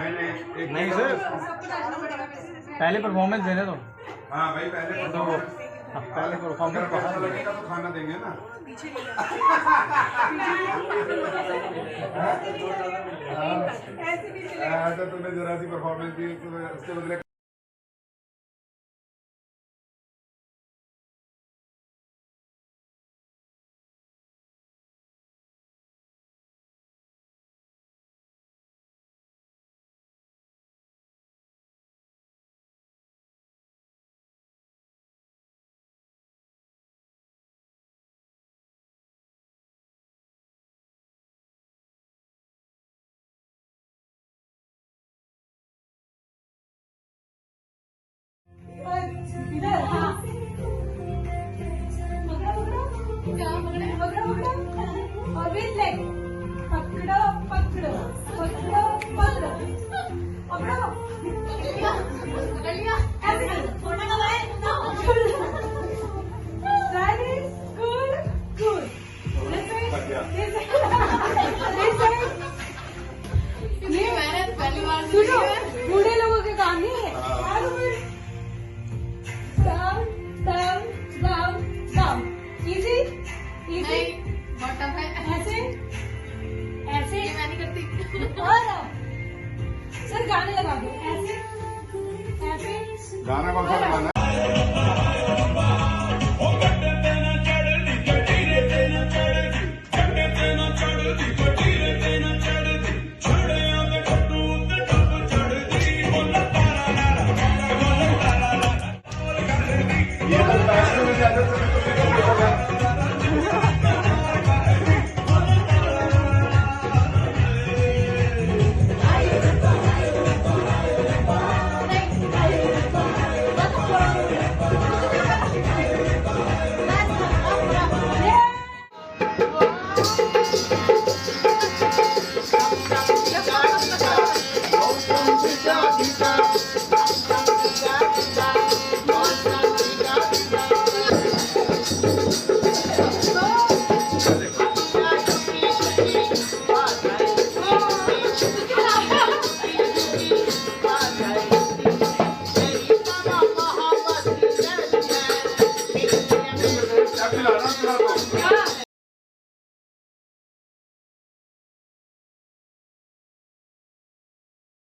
नहीं सर, पहले परफॉर्मेंस देने दो। हाँ भाई पहले परफॉर्मेंस लगेगा तो खाना देंगे ना। तो तूने जरा सी परफॉर्मेंस दी उसके बदले इधर हाँ पकड़ो और विद लेग पकड़ो पकड़ो पकड़ो पकड़ो पकड़ो पकड़ लिया ऐसे छोटा का भाई that is good good ये मैंने पहली बार सुनो बूढ़े लोगों के काम नहीं है down down down down easy easy bottom है ऐसे ऐसे मैं नहीं करती और सर गाने लगा दो ऐसे ऐसे गाना कौन सा लगाना है?